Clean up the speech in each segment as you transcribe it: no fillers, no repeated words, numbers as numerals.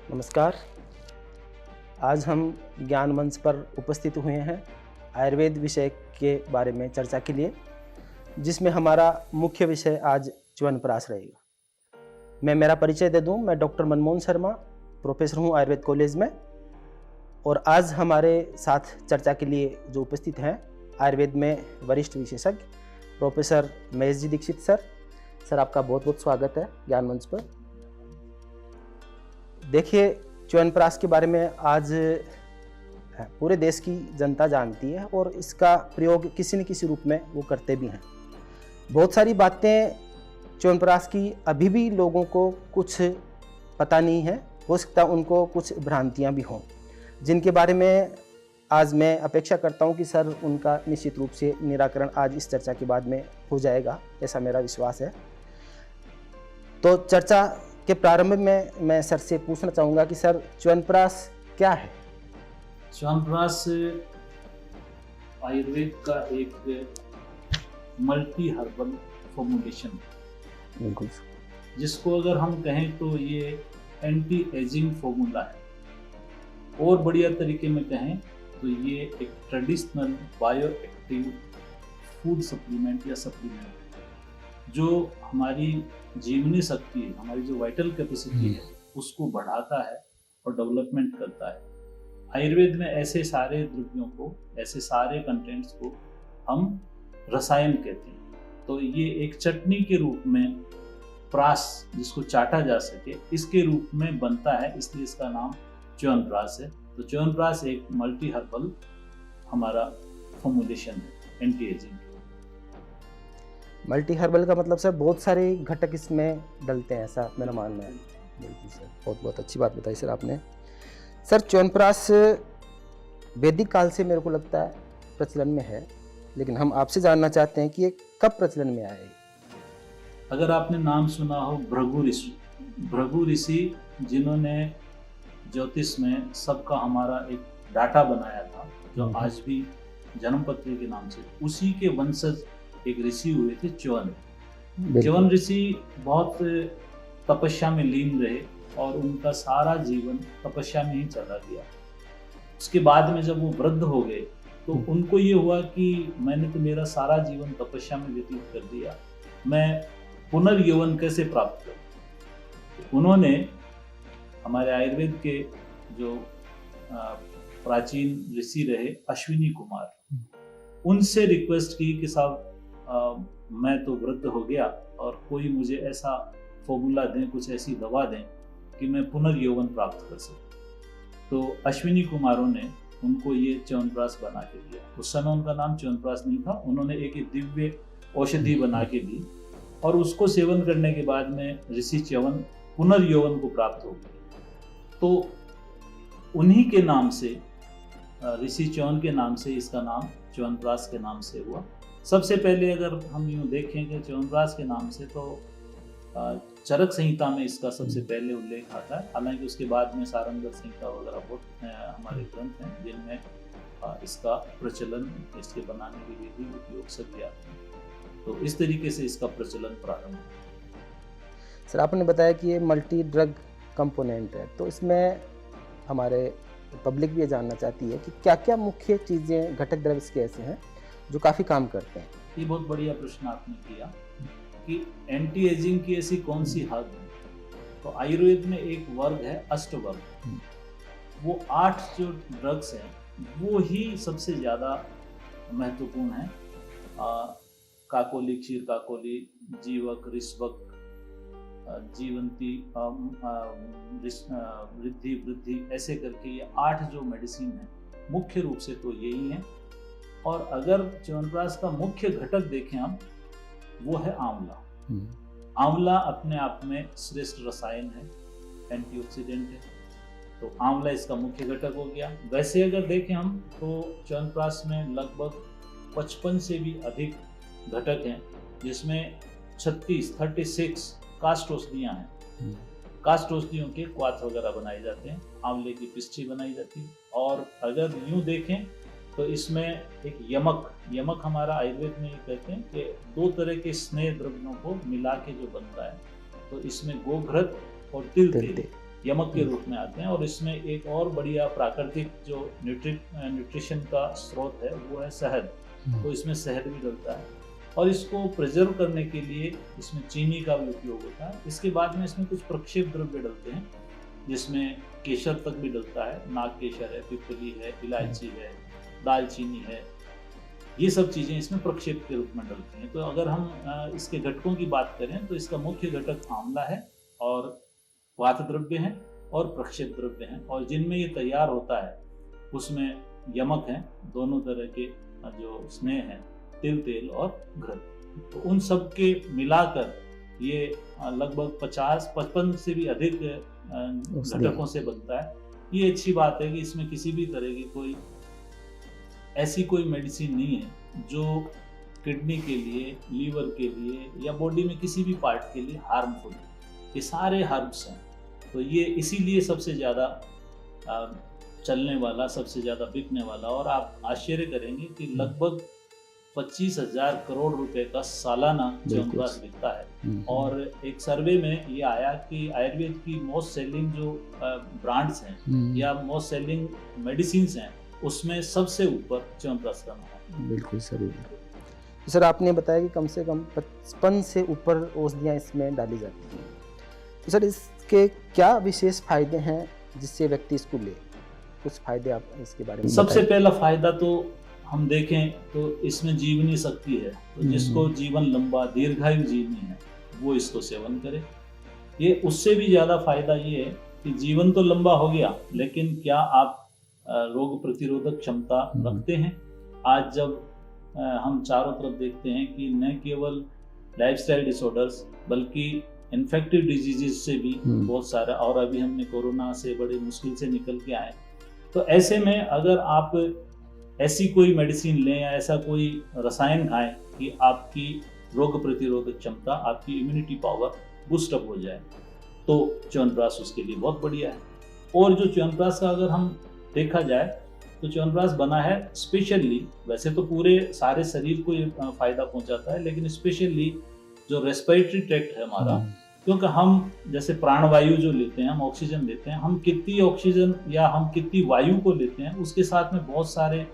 नमस्कार। आज हम ज्ञान मंच पर उपस्थित हुए हैं आयुर्वेद विषय के बारे में चर्चा के लिए, जिसमें हमारा मुख्य विषय आज च्यवनप्राश रहेगा। मैं मेरा परिचय दे दूं, मैं डॉक्टर मनमोहन शर्मा, प्रोफेसर हूं आयुर्वेद कॉलेज में। और आज हमारे साथ चर्चा के लिए जो उपस्थित हैं आयुर्वेद में वरिष्ठ विशेषज्ञ प्रोफेसर महेश जी दीक्षित सर, आपका बहुत बहुत स्वागत है ज्ञान मंच पर। देखिए, च्यवनप्राश के बारे में आज पूरे देश की जनता जानती है और इसका प्रयोग किसी न किसी रूप में वो करते भी हैं। बहुत सारी बातें च्यवनप्राश की अभी भी लोगों को कुछ पता नहीं है, हो सकता है उनको कुछ भ्रांतियां भी हों, जिनके बारे में आज मैं अपेक्षा करता हूं कि सर उनका निश्चित रूप से निराकरण आज इस चर्चा के बाद में हो जाएगा, ऐसा मेरा विश्वास है। तो चर्चा के प्रारंभ में मैं सर से पूछना चाहूँगा कि सर च्यवनप्राश क्या है? च्यवनप्राश आयुर्वेद का एक मल्टी हर्बल फॉर्मुलेशन है। बिल्कुल। जिसको अगर हम कहें तो ये एंटी एजिंग फॉर्मूला है, और बढ़िया तरीके में कहें तो ये एक traditional bio active food supplement या सप्लीमेंट है, जो हमारी जीवनी शक्ति है, हमारी जो वाइटल कैपेसिटी है, उसको बढ़ाता है और डेवलपमेंट करता है। आयुर्वेद में ऐसे सारे द्रव्यों को, ऐसे सारे कंटेंट्स को हम रसायन कहते हैं। तो ये एक चटनी के रूप में प्राश, जिसको चाटा जा सके, इसके रूप में बनता है, इसलिए इसका नाम च्यवनप्राश है। तो च्यवनप्राश एक मल्टी हर्बल हमारा फॉर्मुलेशन है एंटी एजिंग। मल्टी हर्बल का मतलब सर बहुत सारे घटक इसमें डलते हैं, ऐसा मेरा मानना है। बिल्कुल सर, बहुत बहुत अच्छी बात बताई सर आपने। सर च्यवनप्राश वैदिक काल से मेरे को लगता है प्रचलन में है, लेकिन हम आपसे जानना चाहते हैं कि ये कब प्रचलन में आए। अगर आपने नाम सुना हो भृगु ऋषि, जिन्होंने ज्योतिष में सबका हमारा एक डाटा बनाया था, जो आज भी जन्मपत्री के नाम से, उसी के वंशज एक ऋषि हुए थे च्यवन। च्यवन ऋषि बहुत तपस्या में लीन रहे और उनका सारा जीवन तपस्या में ही चला गया। उसके बाद में जब वो वृद्ध हो गए तो उनको ये हुआ कि मैंने तो मेरा सारा जीवन तपस्या में व्यतीत कर दिया, मैं पुनर्यौवन कैसे प्राप्त करूं। उन्होंने हमारे आयुर्वेद के जो प्राचीन ऋषि रहे अश्विनी कुमार, उनसे रिक्वेस्ट की कि साहब मैं तो वृद्ध हो गया और कोई मुझे ऐसा फॉर्मूला दें, कुछ ऐसी दवा दें कि मैं पुनर्यौवन प्राप्त कर सकूं। तो अश्विनी कुमारों ने उनको ये च्यवनप्राश बना के दिया। उस समय उनका नाम च्यवनप्राश नहीं था, उन्होंने एक दिव्य औषधि बना के दी और उसको सेवन करने के बाद में ऋषि च्यवन पुनर्यौवन को प्राप्त हो गए। तो उन्हीं के नाम से, ऋषि च्यवन के नाम से इसका नाम च्यवनप्राश के नाम से हुआ। सबसे पहले अगर हम यूँ देखें कि च्यवनप्राश के नाम से, तो चरक संहिता में इसका सबसे पहले उल्लेख आता है। हालांकि उसके बाद में सारंगत संहिता वगैरह बहुत हमारे ग्रंथ हैं जिनमें इसका प्रचलन, इसके बनाने की विधि, उपयोग सब दिया है। तो इस तरीके से इसका प्रचलन प्रारंभ हुआ। सर आपने बताया कि ये मल्टी ड्रग कंपोनेंट है, तो इसमें हमारे पब्लिक भी ये जानना चाहती है कि क्या क्या मुख्य चीज़ें, घटक द्रव्य इसके ऐसे हैं जो काफ़ी काम करते हैं। ये बहुत बढ़िया प्रश्न आपने किया कि एंटी एजिंग की ऐसी कौन सी हद है। तो आयुर्वेद में एक वर्ग है अष्टवर्ग। वो 8 जो ड्रग्स हैं वो ही सबसे ज़्यादा महत्वपूर्ण है। काकोली, क्षीर काकोली, जीवक, ऋष्वक, जीवंती, वृद्धि, ऐसे करके ये 8 जो मेडिसिन है मुख्य रूप से तो यही हैं। और अगर च्यवनप्राश का मुख्य घटक देखें हम, वो है आंवला। आंवला अपने आप में श्रेष्ठ रसायन है, एंटीऑक्सीडेंट है, तो आंवला इसका मुख्य घटक हो गया। वैसे अगर देखें हम तो च्यवनप्राश में लगभग 55 से भी अधिक घटक हैं, जिसमें 36 काष्ठ औषधियाँ हैं। काष्ठ औषधियों के क्वाथ वगैरह बनाए जाते हैं, आंवले की पिष्ठी बनाई जाती है। और अगर यूँ देखें तो इसमें एक यमक हमारा आयुर्वेद में ये कहते हैं कि 2 तरह के स्नेह द्रव्यों को मिला के जो बनता है, तो इसमें गोघृत और तिल तेल, यमक के रूप में आते हैं। और इसमें एक और बढ़िया प्राकृतिक जो न्यूट्रिशन का स्रोत है वो है शहद। तो इसमें शहद भी डलता है और इसको प्रिजर्व करने के लिए इसमें चीनी का भी उपयोग होता है। इसके बाद में इसमें कुछ प्रक्षेप द्रव्य डलते हैं जिसमें केसर तक भी डलता है, नाग केसर है, पिपली है, इलायची है, दालचीनी है, ये सब चीज़ें इसमें प्रक्षेप के रूप में डलती हैं। तो अगर हम इसके घटकों की बात करें तो इसका मुख्य घटक आंवला है और वात द्रव्य है और प्रक्षेप द्रव्य हैं, और जिनमें ये तैयार होता है उसमें यमक हैं, दोनों तरह के जो स्नेह हैं, तिल तेल और घृत। तो उन सब के मिलाकर ये लगभग 50-55 से भी अधिक घटकों से बनता है। ये अच्छी बात है कि इसमें किसी भी तरह की ऐसी कोई मेडिसिन नहीं है जो किडनी के लिए, लीवर के लिए या बॉडी में किसी भी पार्ट के लिए हार्मफुल है। ये सारे हर्ब्स हैं। तो ये इसीलिए सबसे ज़्यादा चलने वाला, सबसे ज़्यादा बिकने वाला, और आप आश्चर्य करेंगे कि लगभग 25,000 करोड़ रुपए का सालाना च्यवनप्राश बिकता है। और एक सर्वे में ये आया कि आयुर्वेद की मोस्ट सेलिंग जो ब्रांड्स हैं या मोस्ट सेलिंग मेडिसिन्स हैं उसमें सबसे ऊपर च्यवनप्राश का नाम है। बिल्कुल सर। सर आपने बताया कि कम से कम 55 से ऊपर औषधियाँ इसमें डाली जाती हैं। तो सर इसके क्या विशेष फायदे हैं जिससे व्यक्ति इसको ले? कुछ फायदे आप इसके बारे में सबसे पहला फायदा तो हम देखें तो इसमें जीवनी शक्ति है। तो जिसको जीवन लंबा, दीर्घायु जीवनी है वो इसको सेवन करे। ये उससे भी ज़्यादा फायदा ये है कि जीवन तो लंबा हो गया, लेकिन क्या आप रोग प्रतिरोधक क्षमता रखते हैं? आज जब हम चारों तरफ देखते हैं कि न केवल लाइफस्टाइल डिसऑर्डर्स बल्कि इन्फेक्टिव डिजीजेस से भी बहुत सारा, और अभी हमने कोरोना से बड़े मुश्किल से निकल के आए। तो ऐसे में अगर आप ऐसी कोई मेडिसिन लें या ऐसा कोई रसायन खाएं कि आपकी रोग प्रतिरोधक क्षमता, आपकी इम्यूनिटी पावर बूस्ट अप हो जाए, तो च्यवनप्राश उसके लिए बहुत बढ़िया है। और जो च्यवनप्राश का अगर हम देखा जाए तो च्यवनप्राश बना है स्पेशली, वैसे तो पूरे सारे शरीर को ये फायदा पहुंचाता है, लेकिन स्पेशली जो रेस्पिरेटरी ट्रैक्ट है हमारा, क्योंकि हम जैसे प्राणवायु जो लेते हैं, हम ऑक्सीजन लेते हैं, हम कितनी ऑक्सीजन या हम कितनी वायु को लेते हैं उसके साथ में बहुत सारे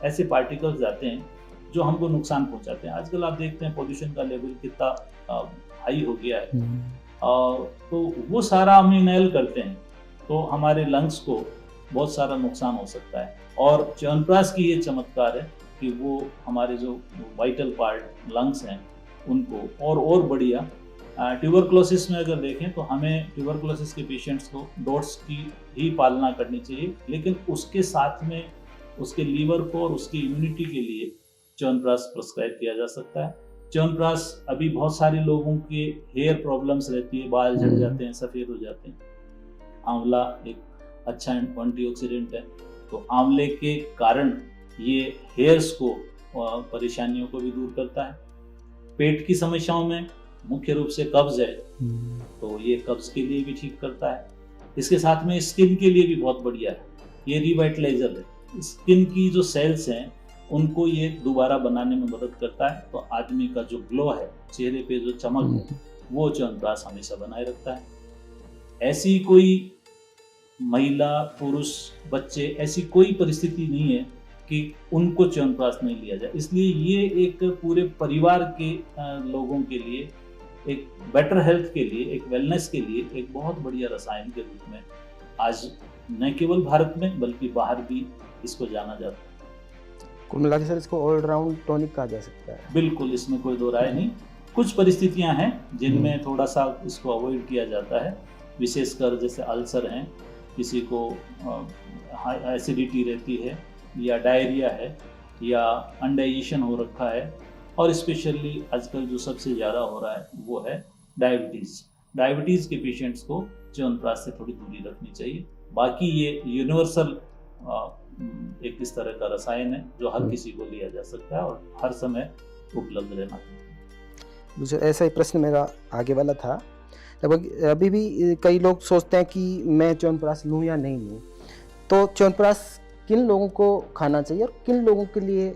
ऐसे पार्टिकल्स जाते हैं जो हमको नुकसान पहुंचाते हैं। आजकल आप देखते हैं पॉल्यूशन का लेवल कितना हाई हो गया है, तो वो सारा हम इनहेल करते हैं तो हमारे लंग्स को बहुत सारा नुकसान हो सकता है। और च्यवनप्राश की ये चमत्कार है कि वो हमारे जो वाइटल पार्ट लंग्स हैं उनको और बढ़िया। ट्यूबरक्लोसिस में अगर देखें तो हमें ट्यूबरक्लोसिस के पेशेंट्स को डोट्स की ही पालना करनी चाहिए, लेकिन उसके साथ में उसके लीवर को और उसकी इम्यूनिटी के लिए च्यवनप्राश प्रिस्क्राइब किया जा सकता है। च्यवनप्राश अभी बहुत सारे लोगों के हेयर प्रॉब्लम्स रहती है, बाल झड़ जाते हैं, सफ़ेद हो जाते हैं। आंवला एक अच्छा एंटीऑक्सीडेंट है, तो आंवले के कारण ये हेयर्स को परेशानियों को भी दूर करता है। पेट की समस्याओं में मुख्य रूप से कब्ज है तो ये कब्ज के लिए भी ठीक करता है। इसके साथ में स्किन के लिए भी बहुत बढ़िया है, ये रिवाइटलाइजर है। स्किन की जो सेल्स हैं उनको ये दोबारा बनाने में मदद करता है। तो आदमी का जो ग्लो है, चेहरे पे जो चमक है, वो च्यवनप्राश हमेशा बनाए रखता है। ऐसी कोई महिला, पुरुष, बच्चे, ऐसी कोई परिस्थिति नहीं है कि उनको च्यवनप्राश नहीं लिया जाए। इसलिए ये एक पूरे परिवार के लोगों के लिए, एक बेटर हेल्थ के लिए, एक वेलनेस के लिए एक बहुत बढ़िया रसायन के रूप में आज न केवल भारत में बल्कि बाहर भी इसको जाना जाता है। कुल मिला के सर इसको ऑलराउंड टॉनिक कहा जा सकता है। बिल्कुल, इसमें कोई दो राय नहीं। कुछ परिस्थितियां हैं जिनमें थोड़ा सा इसको अवॉइड किया जाता है, विशेषकर जैसे अल्सर हैं, किसी को एसिडिटी रहती है या डायरिया है या अनडाइजेशन हो रखा है, और स्पेशली आजकल जो सबसे ज़्यादा हो रहा है वो है डायबिटीज़। डायबिटीज़ के पेशेंट्स को च्यवनप्राश से थोड़ी दूरी रखनी चाहिए। बाकी ये यूनिवर्सल एक इस तरह का रसायन है जो हर किसी को लिया जा सकता है और हर समय उपलब्ध रहना चाहिए। मुझे ऐसा ही प्रश्न मेरा आगे वाला था। लगभग अभी भी कई लोग सोचते हैं कि मैं च्यवनप्राश लूँ या नहीं लूँ, तो च्यवनप्राश किन लोगों को खाना चाहिए और किन लोगों के लिए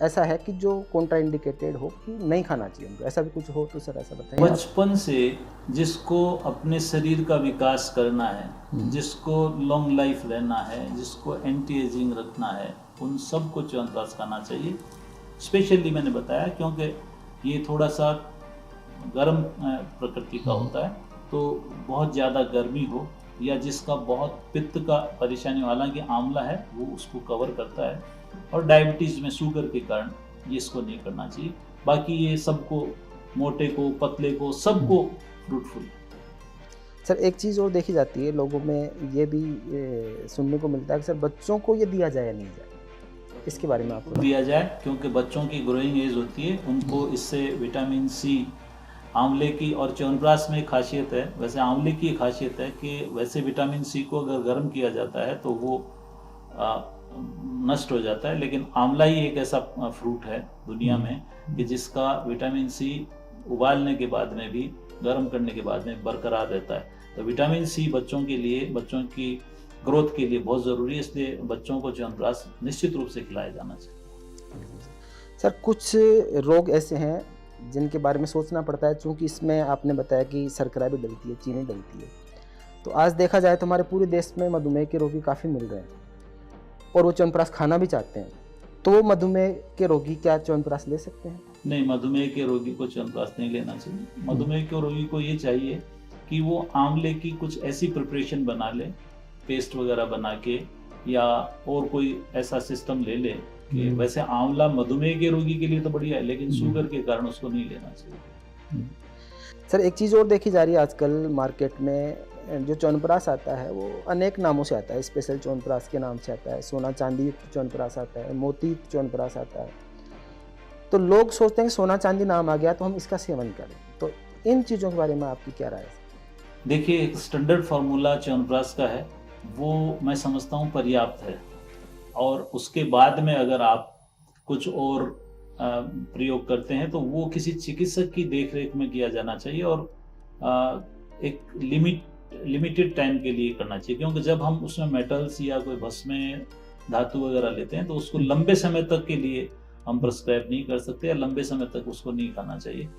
ऐसा है कि जो कॉन्ट्राइंडिकेटेड हो कि नहीं खाना चाहिए उनको, ऐसा भी कुछ हो तो सर ऐसा बताइए आप। बचपन से जिसको अपने शरीर का विकास करना है, जिसको लॉन्ग लाइफ रहना है, जिसको एंटी एजिंग रखना है, उन सबको च्यवनप्राश खाना चाहिए। स्पेशली मैंने बताया क्योंकि ये थोड़ा सा गर्म प्रकृति का होता है, तो बहुत ज़्यादा गर्मी हो या जिसका बहुत पित्त का परेशानी वाला कि आंवला है वो उसको कवर करता है, और डायबिटीज़ में शुगर के कारण ये इसको नहीं करना चाहिए। बाकी ये सबको, मोटे को, पतले को, सबको फ्रूटफुल। सर एक चीज़ और देखी जाती है लोगों में, ये भी सुनने को मिलता है कि सर बच्चों को ये दिया जाए या नहीं जाए, इसके बारे में आपको दिया जाए, क्योंकि बच्चों की ग्रोइंग एज होती है, उनको इससे विटामिन सी, आंवले की और च्यवनप्राश में एक खासियत है, वैसे आंवले की एक खासियत है कि वैसे विटामिन सी को अगर गर्म किया जाता है तो वो नष्ट हो जाता है, लेकिन आंवला ही एक ऐसा फ्रूट है दुनिया में कि जिसका विटामिन सी उबालने के बाद में भी, गर्म करने के बाद में बरकरार रहता है। तो विटामिन सी बच्चों के लिए, बच्चों की ग्रोथ के लिए बहुत ज़रूरी है, इसलिए बच्चों को च्यवनप्राश निश्चित रूप से खिलाया जाना चाहिए। सर कुछ रोग ऐसे हैं जिनके बारे में सोचना पड़ता है, चूँकि इसमें आपने बताया कि शर्करा भी डलती है, चीनी डलती है, तो आज देखा जाए तो हमारे पूरे देश में मधुमेह के रोगी काफ़ी मिल रहे हैं और वो च्यवनप्राश खाना भी चाहते हैं, तो वो मधुमेह के रोगी क्या च्यवनप्राश ले सकते हैं? नहीं, मधुमेह के रोगी को च्यवनप्राश नहीं लेना चाहिए। मधुमेह के रोगी को ये चाहिए कि वो आंवले की कुछ ऐसी प्रिपरेशन बना ले, पेस्ट वगैरह बना के, या और कोई ऐसा सिस्टम ले ले कि वैसे आंवला मधुमेह के रोगी के लिए तो बढ़िया है, लेकिन शुगर के कारण उसको नहीं लेना चाहिए। सर एक चीज़ और देखी जा रही है आजकल मार्केट में, जो च्यवनप्राश आता है वो अनेक नामों से आता है, स्पेशल च्यवनप्राश के नाम से आता है, सोना चांदी युक्त च्यवनप्राश आता है, मोती युक्त च्यवनप्राश आता है, तो लोग सोचते हैं कि सोना चांदी नाम आ गया तो हम इसका सेवन करें, तो इन चीज़ों के बारे में आपकी क्या राय है? देखिए, एक स्टैंडर्ड फार्मूला च्यवनप्राश का है, वो मैं समझता हूँ पर्याप्त है, और उसके बाद में अगर आप कुछ और प्रयोग करते हैं तो वो किसी चिकित्सक की देखरेख में किया जाना चाहिए, और एक लिमिटेड टाइम के लिए करना चाहिए, क्योंकि जब हम उसमें मेटल्स या कोई भस्में, धातु वगैरह लेते हैं तो उसको लंबे समय तक के लिए हम प्रिस्क्राइब नहीं कर सकते, या लंबे समय तक उसको नहीं खाना चाहिए।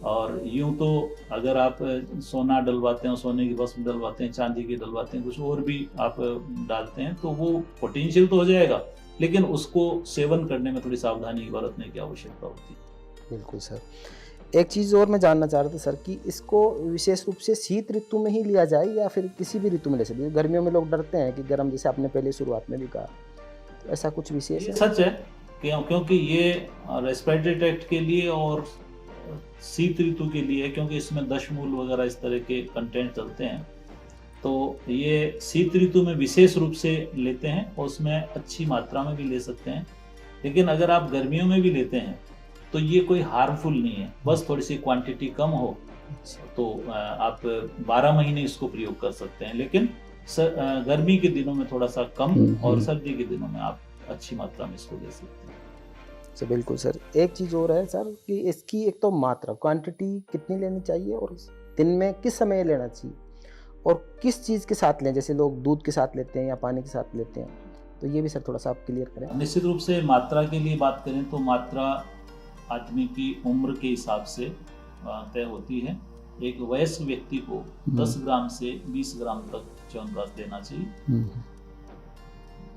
और यूं तो अगर आप सोना डलवाते हैं, सोने की भस्म डलवाते हैं, चांदी की डलवाते हैं, कुछ और भी आप डालते हैं, तो वो पोटेंशियल तो हो जाएगा, लेकिन उसको सेवन करने में थोड़ी सावधानी बरतने की आवश्यकता होती है। बिल्कुल सर। एक चीज़ और मैं जानना चाह रहा था सर कि इसको विशेष रूप से शीत ऋतु में ही लिया जाए या फिर किसी भी ऋतु में ले सकते हैं? गर्मियों में लोग डरते हैं कि गर्म, जैसे आपने पहले शुरुआत में भी कहा, तो ऐसा कुछ विशेष है? सच है, क्योंकि ये रेस्पिरेटरी ट्रैक्ट के लिए और शीत ऋतु के लिए, क्योंकि इसमें दशमूल वगैरह इस तरह के कंटेंट चलते हैं, तो ये शीत ऋतु में विशेष रूप से लेते हैं और उसमें अच्छी मात्रा में भी ले सकते हैं। लेकिन अगर आप गर्मियों में भी लेते हैं तो ये कोई हार्मफुल नहीं है, बस थोड़ी सी क्वांटिटी कम हो तो आप 12 महीने इसको प्रयोग कर सकते हैं, लेकिन गर्मी के दिनों में थोड़ा सा कम और सर्दी के दिनों में आप अच्छी मात्रा में इसको ले सकते हैं। सर बिल्कुल सर। एक चीज़ और है सर कि इसकी एक तो मात्रा, क्वांटिटी कितनी लेनी चाहिए और दिन में किस समय लेना चाहिए और किस चीज़ के साथ लें, जैसे लोग दूध के साथ लेते हैं या पानी के साथ लेते हैं, तो ये भी सर थोड़ा सा आप क्लियर करें। निश्चित रूप से मात्रा के लिए बात करें तो मात्रा आदमी की उम्र के हिसाब से तय होती है। एक वयस्क व्यक्ति को 10 ग्राम से 20 ग्राम तक च्यवनप्राश लेना चाहिए।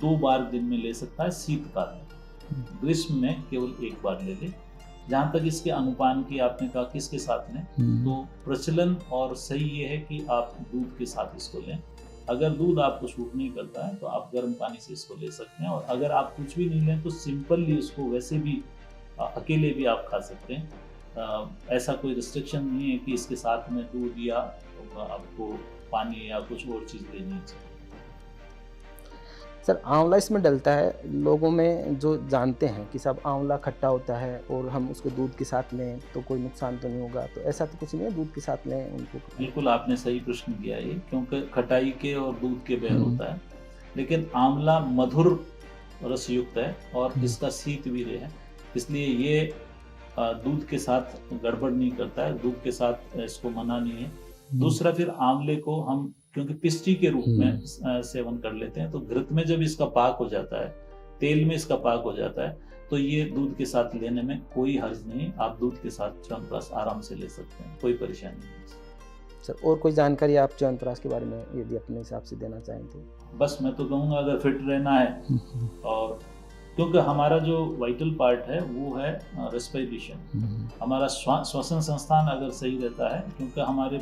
2 बार दिन में ले सकता है शीतकाल में, ग्रीष्म में केवल 1 बार ले ले। जहाँ तक इसके अनुपान की आपने कहा किसके साथ लें, तो प्रचलन और सही ये है कि आप दूध के साथ इसको लें। अगर दूध आपको सूट नहीं करता है तो आप गर्म पानी से इसको ले सकते हैं, और अगर आप कुछ भी नहीं लें तो सिंपली इसको वैसे भी अकेले भी आप खा सकते हैं। ऐसा कोई रिस्ट्रिक्शन नहीं है कि इसके साथ में दूध या आपको पानी या कुछ और चीज़ लेनी चाहिए। सर आंवला इसमें डलता है, लोगों में जो जानते हैं कि सब आंवला खट्टा होता है और हम उसको दूध के साथ लें तो कोई नुकसान तो नहीं होगा, तो ऐसा तो कुछ नहीं है, दूध के साथ लें उनको? बिल्कुल आपने सही प्रश्न किया ये, क्योंकि खटाई के और दूध के बैर होता है, लेकिन आंवला मधुर रस युक्त है और इसका शीत वीर्य है, इसलिए ये दूध के साथ गड़बड़ नहीं करता है, दूध के साथ इसको मना नहीं है। दूसरा, फिर आंवले को हम क्योंकि पिस्टी के रूप में सेवन कर लेते हैं, तो घृत में जब इसका पाक हो जाता है तेल में इसका पाक हो जाता है, तो ये दूध के साथ लेने में कोई हर्ज नहीं। आप दूध के साथ च्यवनप्राश आराम से ले सकते हैं, कोई परेशानी नहीं। सर और कोई जानकारी आप च्यवनप्राश के बारे में यदि अपने हिसाब से देना चाहें तो? बस मैं तो कहूँगा अगर फिट रहना है, और क्योंकि हमारा जो वाइटल पार्ट है वो है रेस्पिरेशन, हमारा श्वसन संस्थान अगर सही रहता है, क्योंकि हमारे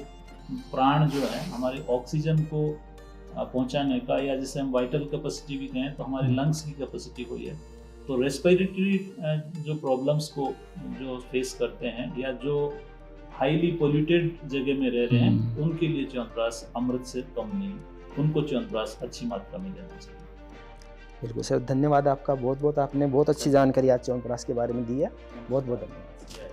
प्राण जो है हमारे ऑक्सीजन को पहुंचाने का, या जिसे हम वाइटल कैपेसिटी भी कहें, तो हमारे लंग्स की कैपेसिटी हुई है। तो रेस्पिरेटरी जो प्रॉब्लम्स को जो फेस करते हैं, या जो हाईली पोल्यूटेड जगह में रह रहे हैं, उनके लिए च्यवनप्राश अमृत से कम नहीं, उनको च्यवनप्राश अच्छी मात्रा में लेना चाहिए। बिल्कुल सर, धन्यवाद आपका बहुत बहुत। आपने बहुत अच्छी जानकारी आज च्यवनप्राश के बारे में दी है। बहुत बहुत धन्यवाद।